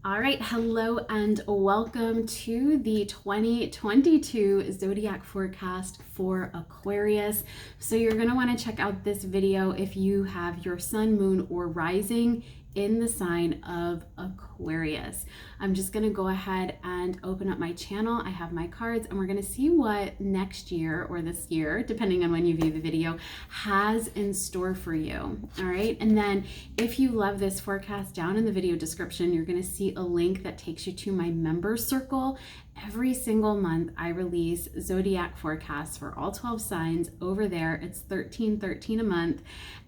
All right, hello and welcome to the 2022 zodiac forecast for Aquarius. So you're going to want to check out this video if you have your sun, moon, or rising in the sign of Aquarius. I'm just going to go ahead and open up my channel. I have my cards and we're going to see what next year or this year, depending on when you view the video, has in store for you. All right. And then if you love this forecast, down in the video description, you're going to see a link that takes you to my member circle. Every single month I release zodiac forecasts for all 12 signs over there. It's $13.13 a month.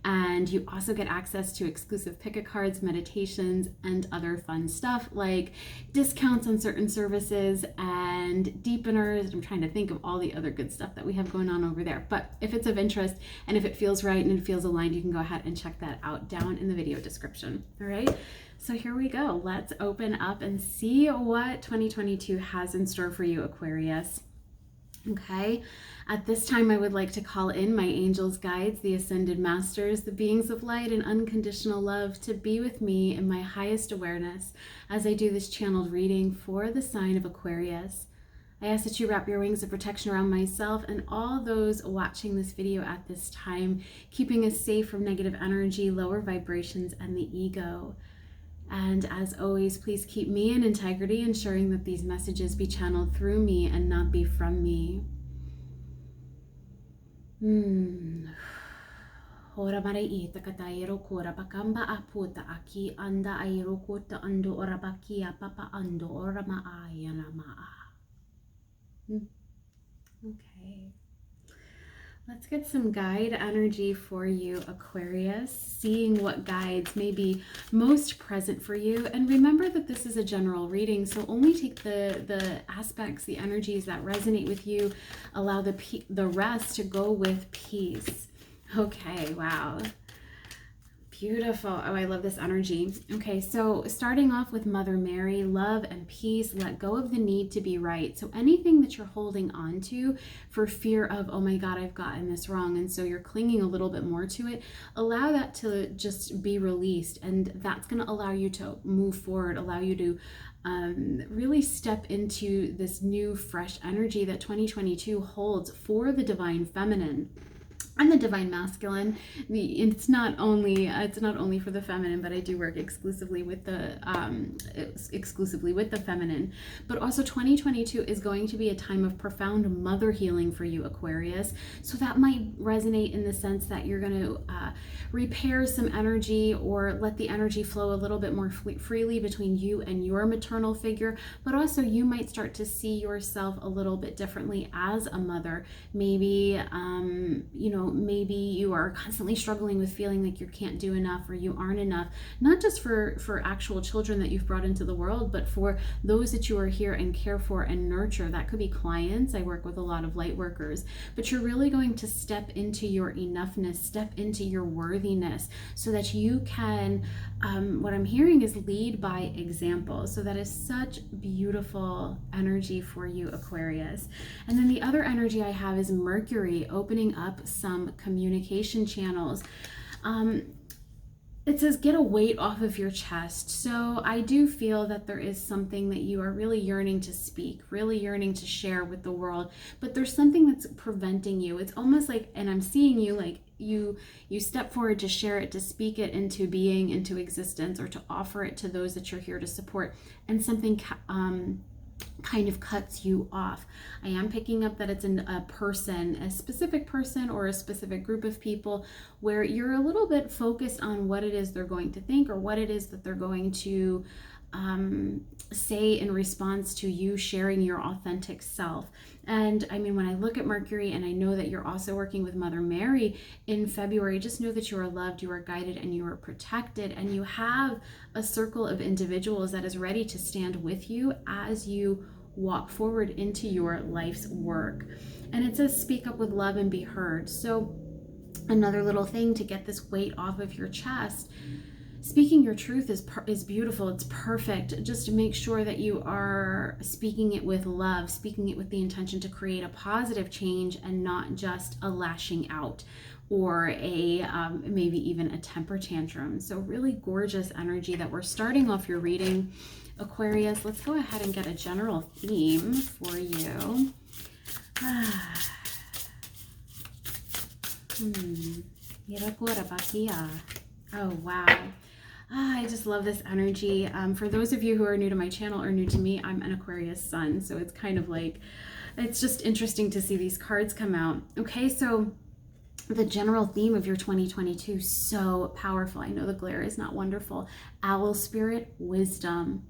And you also get access to exclusive pick-a cards, meditations, and other fun stuff like discounts on certain services and deepeners. I'm trying to think of all the other good stuff that we have going on over there. But if it's of interest and if it feels right and it feels aligned, you can go ahead and check that out down in the video description. All right. So here we go. Let's open up and see what 2022 has in store for you, Aquarius. Okay, at this time I would like to call in my angels, guides, the ascended masters, the beings of light and unconditional love to be with me in my highest awareness as I do this channeled reading for the sign of Aquarius. I ask that you wrap your wings of protection around myself and all those watching this video at this time, keeping us safe from negative energy, lower vibrations, and the ego. And as always, please keep me in integrity, ensuring that these messages be channeled through me and not be from me. Ora maraita katairo kora bakamba aputa aki anda airo kota ando ora bakia papa ando ora maayana maa. Okay. Let's get some guide energy for you, Aquarius, seeing what guides may be most present for you. And remember that this is a general reading, so only take the aspects, the energies that resonate with you. Allow the rest to go with peace. Okay, wow. Beautiful. Oh, I love this energy. Okay, so starting off with Mother Mary, love and peace, let go of the need to be right. So anything that you're holding on to for fear of, oh my God, I've gotten this wrong, and so you're clinging a little bit more to it, allow that to just be released, and that's going to allow you to move forward, allow you to really step into this new, fresh energy that 2022 holds for the divine feminine and the divine masculine. It's not only for the feminine, but I do work exclusively with the feminine. But also 2022 is going to be a time of profound mother healing for you, Aquarius. So that might resonate in the sense that you're going to repair some energy or let the energy flow a little bit more freely between you and your maternal figure. But also you might start to see yourself a little bit differently as a mother. Maybe, maybe you are constantly struggling with feeling like you can't do enough or you aren't enough, not just for actual children that you've brought into the world, but for those that you are here and care for and nurture. That could be clients. I work with a lot of light workers, but you're really going to step into your enoughness, step into your worthiness so that you can, what I'm hearing is lead by example. So that is such beautiful energy for you, Aquarius. And then the other energy I have is Mercury opening up some communication channels. It says get a weight off of your chest. So I do feel that there is something that you are really yearning to speak, really yearning to share with the world, but there's something that's preventing you. It's almost like, and I'm seeing you like you step forward to share it, to speak it into being, into existence, or to offer it to those that you're here to support, and something kind of cuts you off. I am picking up that it's a person, a specific person or a specific group of people where you're a little bit focused on what it is they're going to think or what it is that they're going to say in response to you sharing your authentic self. And I mean, when I look at Mercury and I know that you're also working with Mother Mary in February, just know that you are loved, you are guided, and you are protected, and you have a circle of individuals that is ready to stand with you as you walk forward into your life's work. And it says speak up with love and be heard. So another little thing to get this weight off of your chest, speaking your truth is beautiful. It's perfect. Just to make sure that you are speaking it with love, speaking it with the intention to create a positive change and not just a lashing out. or a maybe even a temper tantrum. So really gorgeous energy that we're starting off your reading, Aquarius. Let's go ahead and get a general theme for you. Oh, wow. I just love this energy. For those of you who are new to my channel or new to me, I'm an Aquarius sun. So it's kind of like, it's just interesting to see these cards come out. Okay, so the general theme of your 2022, so powerful. I know the glare is not wonderful. Owl spirit, wisdom.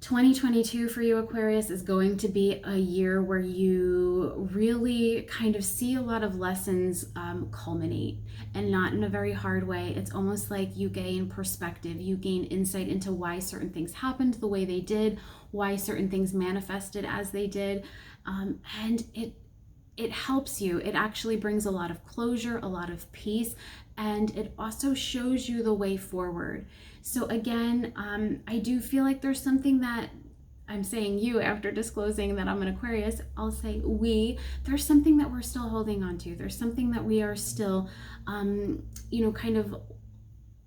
2022 for you, Aquarius, is going to be a year where you really kind of see a lot of lessons culminate, and not in a very hard way. It's almost like you gain perspective, you gain insight into why certain things happened the way they did, why certain things manifested as they did, and it helps you. It actually brings a lot of closure, a lot of peace, and it also shows you the way forward. So again, I do feel like there's something that I'm saying you after disclosing that I'm an Aquarius, I'll say we, there's something that we're still holding on to. There's something that we are still, you know, kind of,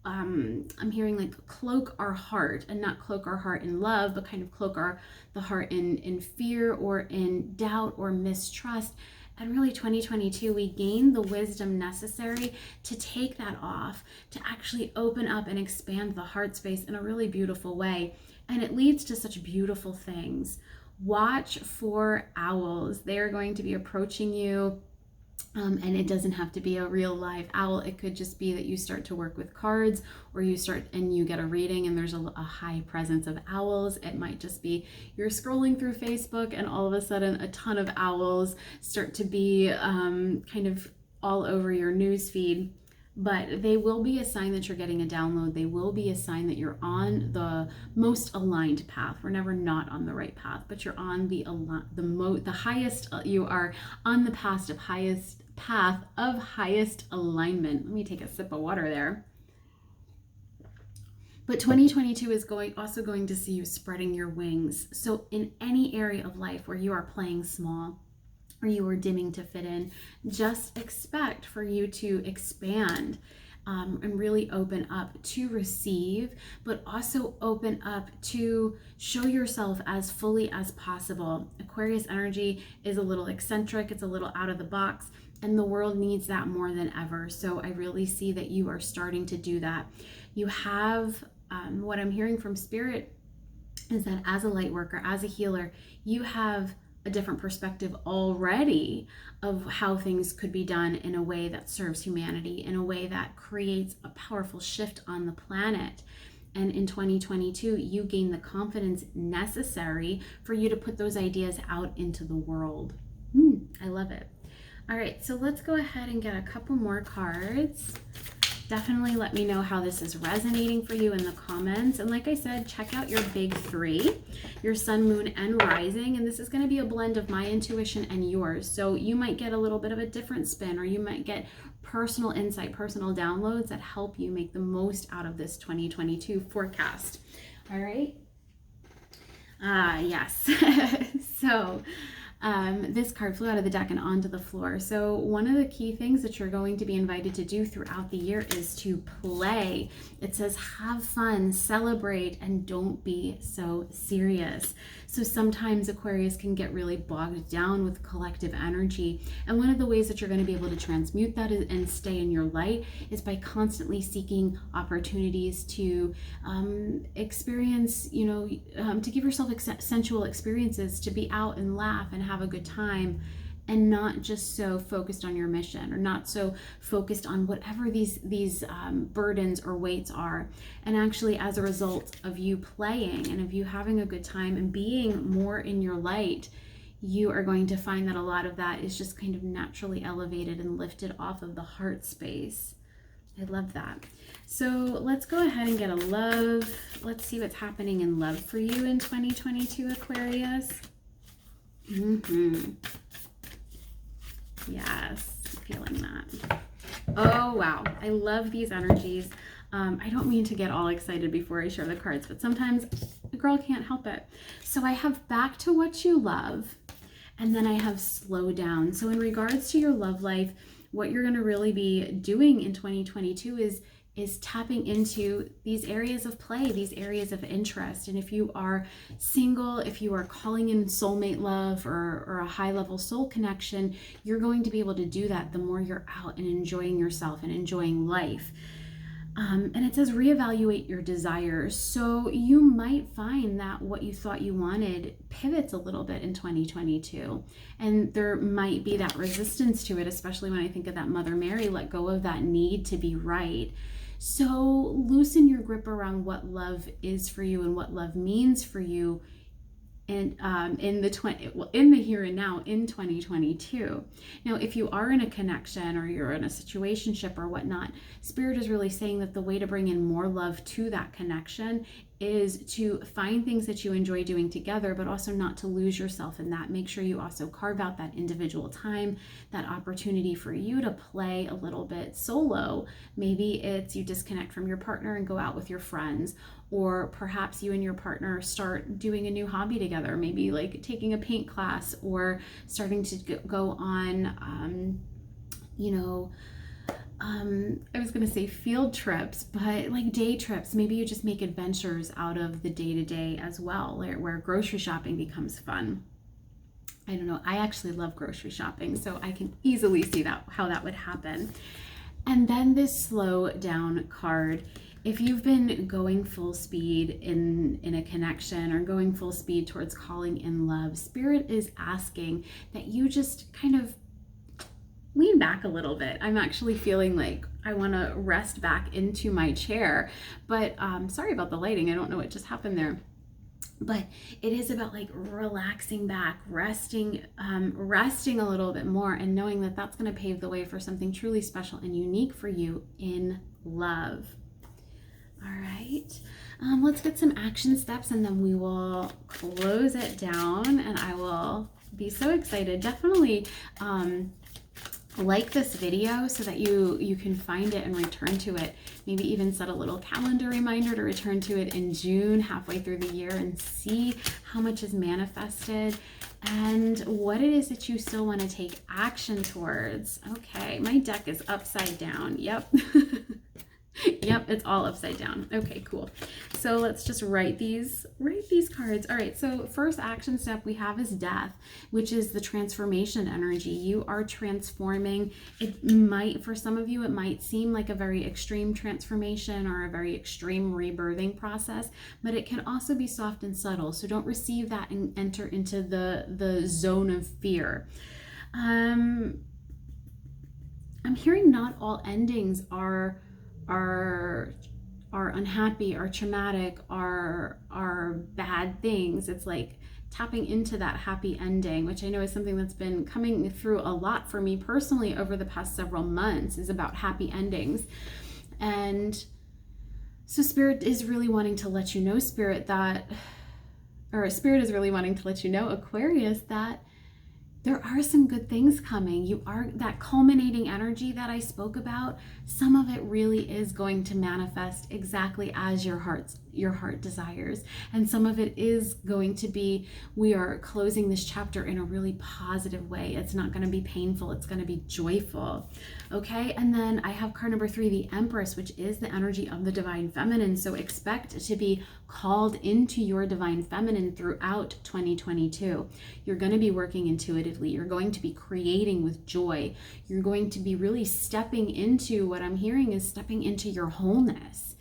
I'm hearing like cloak our heart, and not cloak our heart in love, but kind of cloak the heart in fear or in doubt or mistrust. And really 2022, we gain the wisdom necessary to take that off, to actually open up and expand the heart space in a really beautiful way. And it leads to such beautiful things. Watch for owls. They are going to be approaching you. And it doesn't have to be a real live owl. It could just be that you start to work with cards, or you start and you get a reading and there's a high presence of owls. It might just be you're scrolling through Facebook and all of a sudden a ton of owls start to be kind of all over your news feed. But they will be a sign that you're getting a download. They will be a sign that you're on the most aligned path. We're never not on the right path, but you're on the highest. You are on the path of highest alignment. Let me take a sip of water there. But 2022 is also going to see you spreading your wings. So in any area of life where you are playing small, or you are dimming to fit in, just expect for you to expand and really open up to receive, but also open up to show yourself as fully as possible. Aquarius energy is a little eccentric, it's a little out of the box, and the world needs that more than ever. So I really see that you are starting to do that. You have, what I'm hearing from Spirit is that as a light worker, as a healer, you have a different perspective already of how things could be done in a way that serves humanity, in a way that creates a powerful shift on the planet. And in 2022, you gain the confidence necessary for you to put those ideas out into the world. I love it. All right, so let's go ahead and get a couple more cards. Definitely let me know how this is resonating for you in the comments. And like I said, check out your big three, your sun, moon, and rising. And this is going to be a blend of my intuition and yours. So you might get a little bit of a different spin, or you might get personal insight, personal downloads that help you make the most out of this 2022 forecast. All right. Yes. So this card flew out of the deck and onto the floor. So one of the key things that you're going to be invited to do throughout the year is to play. It says have fun, celebrate, and don't be so serious. So sometimes Aquarius can get really bogged down with collective energy. And one of the ways that you're going to be able to transmute that and stay in your light is by constantly seeking opportunities to experience, to give yourself sensual experiences, to be out and laugh and have a good time, and not just so focused on your mission, or not so focused on whatever these burdens or weights are. And actually, as a result of you playing and of you having a good time and being more in your light, you are going to find that a lot of that is just kind of naturally elevated and lifted off of the heart space. I love that. So let's go ahead and get a love. Let's see what's happening in love for you in 2022, Aquarius. Yes, feeling that. Oh, wow. I love these energies. I don't mean to get all excited before I share the cards, but sometimes a girl can't help it. So I have back to what you love, and then I have slow down. So in regards to your love life, what you're going to really be doing in 2022 is tapping into these areas of play, these areas of interest. And if you are single, if you are calling in soulmate love or a high level soul connection, you're going to be able to do that the more you're out and enjoying yourself and enjoying life. And it says reevaluate your desires. So you might find that what you thought you wanted pivots a little bit in 2022. And there might be that resistance to it, especially when I think of that Mother Mary, let go of that need to be right. So loosen your grip around what love is for you and what love means for you in the here and now in 2022. Now, if you are in a connection or you're in a situationship or whatnot, Spirit is really saying that the way to bring in more love to that connection is to find things that you enjoy doing together, but also not to lose yourself in that. Make sure you also carve out that individual time, that opportunity for you to play a little bit solo. Maybe it's you disconnect from your partner and go out with your friends, or perhaps you and your partner start doing a new hobby together, maybe like taking a paint class or starting to go on, I was going to say field trips, but like day trips. Maybe you just make adventures out of the day-to-day as well, where grocery shopping becomes fun. I don't know. I actually love grocery shopping, so I can easily see how that would happen. And then this slow down card. If you've been going full speed in a connection or going full speed towards calling in love, Spirit is asking that you just kind of lean back a little bit. I'm actually feeling like I want to rest back into my chair, but sorry about the lighting. I don't know what just happened there. But it is about like relaxing back, resting a little bit more, and knowing that that's going to pave the way for something truly special and unique for you in love. All right, let's get some action steps and then we will close it down, and I will be so excited. Definitely like this video so that you can find it and return to it. Maybe even set a little calendar reminder to return to it in June, halfway through the year, and see how much is manifested and what it is that you still want to take action towards. Okay, my deck is upside down. Yep. Yep, it's all upside down. Okay, cool. So let's just write these cards. All right, so first action step we have is death, which is the transformation energy. You are transforming. It might, for some of you, it might seem like a very extreme transformation or a very extreme rebirthing process, but it can also be soft and subtle. So don't receive that and enter into the zone of fear. I'm hearing not all endings are unhappy, are traumatic, are bad things. It's like tapping into that happy ending, which I know is something that's been coming through a lot for me personally over the past several months, is about happy endings. And so Spirit is really wanting to let you know, Spirit is really wanting to let you know, Aquarius, that there are some good things coming. You are that culminating energy that I spoke about. Some of it really is going to manifest exactly as your heart desires. And some of it is going to be, we are closing this chapter in a really positive way. It's not going to be painful. It's going to be joyful. Okay. And then I have card number 3, the Empress, which is the energy of the divine feminine. So expect to be called into your divine feminine throughout 2022. You're going to be working intuitively. You're going to be creating with joy. You're going to be really stepping into, what I'm hearing is stepping into your wholeness.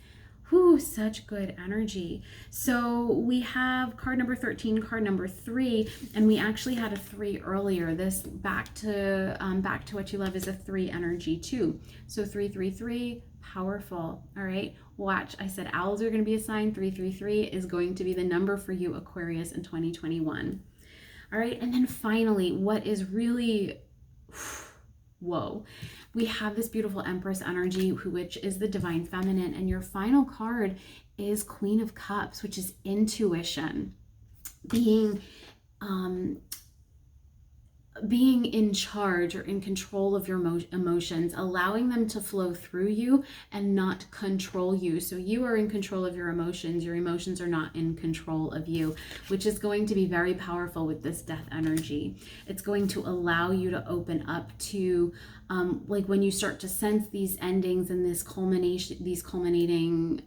Whew, such good energy. So we have card number 13, card number 3, and we actually had a 3 earlier. This back to what you love is a 3 energy too. So 333, powerful. All right, watch. I said owls are going to be a sign. 333 is going to be the number for you, Aquarius, in 2021. All right, and then finally, what is really, whoa, we have this beautiful Empress energy, which is the divine feminine, and your final card is Queen of Cups, which is intuition, being being in charge or in control of your emotions, allowing them to flow through you and not control you. So you are in control of your emotions are not in control of you, which is going to be very powerful with this death energy. It's going to allow you to open up to like when you start to sense these endings and this culmination, these culminating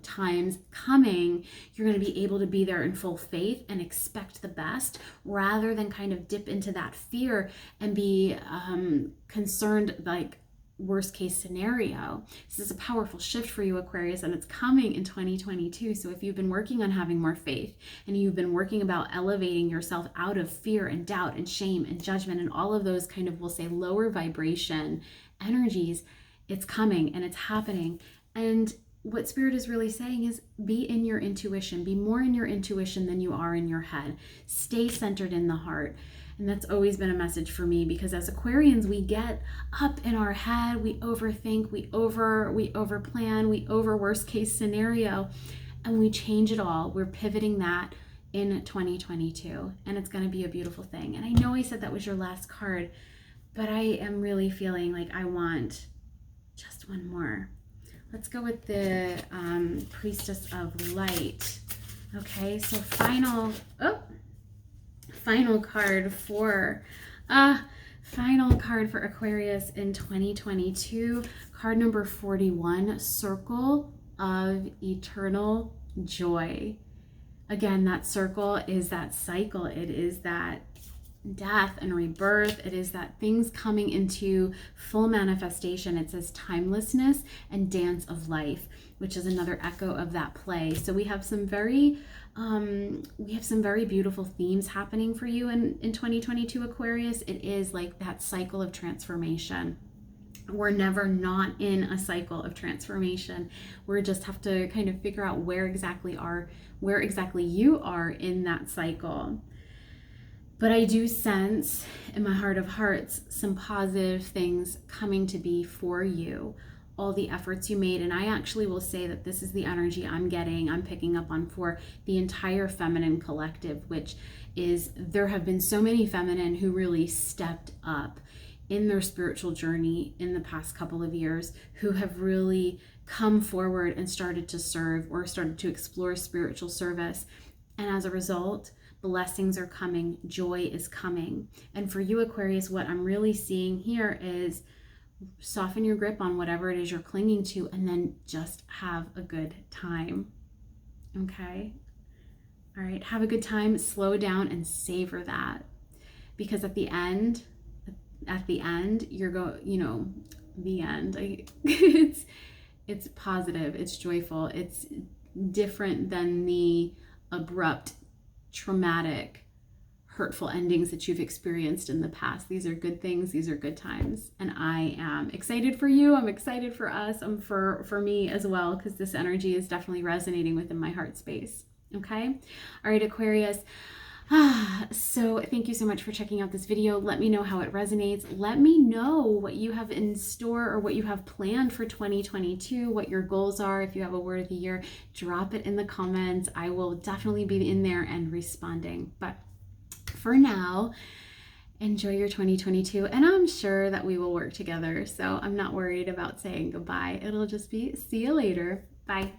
times coming, you're going to be able to be there in full faith and expect the best, rather than kind of dip into that fear and be concerned, like worst case scenario. This is a powerful shift for you, Aquarius, and it's coming in 2022. So if you've been working on having more faith and you've been working about elevating yourself out of fear and doubt and shame and judgment and all of those kind of, we'll say, lower vibration energies, it's coming and it's happening. And what Spirit is really saying is be in your intuition, be more in your intuition than you are in your head. Stay centered in the heart. And that's always been a message for me, because as Aquarians, we get up in our head, we overthink, we overplan, we over worst case scenario, and we change it all. We're pivoting that in 2022, and it's going to be a beautiful thing. And I know I said that was your last card, but I am really feeling like I want just one more. Let's go with the Priestess of Light. Okay, so final card for Aquarius in 2022. Card number 41, Circle of Eternal Joy. Again, that circle is that cycle. It is that death and rebirth. It is that things coming into full manifestation. It says timelessness and dance of life, which is another echo of that play. So we have some very beautiful themes happening for you in 2022, Aquarius. It is like that cycle of transformation. We're never not in a cycle of transformation. We just have to kind of figure out where exactly you are in that cycle. But I do sense in my heart of hearts some positive things coming to be for you. All the efforts you made. And I actually will say that this is the energy I'm picking up on for the entire feminine collective, which is there have been so many feminine who really stepped up in their spiritual journey in the past couple of years, who have really come forward and started to serve or started to explore spiritual service. And as a result, blessings are coming, joy is coming. And for you, Aquarius, what I'm really seeing here is soften your grip on whatever it is you're clinging to, and then just have a good time. Okay? All right, have a good time, slow down and savor that. Because at the end, the end, it's positive, it's joyful, it's different than the abrupt, traumatic, hurtful endings that you've experienced in the past. These are good things. These are good times. And I am excited for you. I'm excited for us. I'm for me as well, because this energy is definitely resonating within my heart space. Okay. All right, Aquarius. So thank you so much for checking out this video. Let me know how it resonates. Let me know what you have in store or what you have planned for 2022, what your goals are. If you have a word of the year, drop it in the comments. I will definitely be in there and responding. But for now, enjoy your 2022, and I'm sure that we will work together. So I'm not worried about saying goodbye. It'll just be see you later. Bye.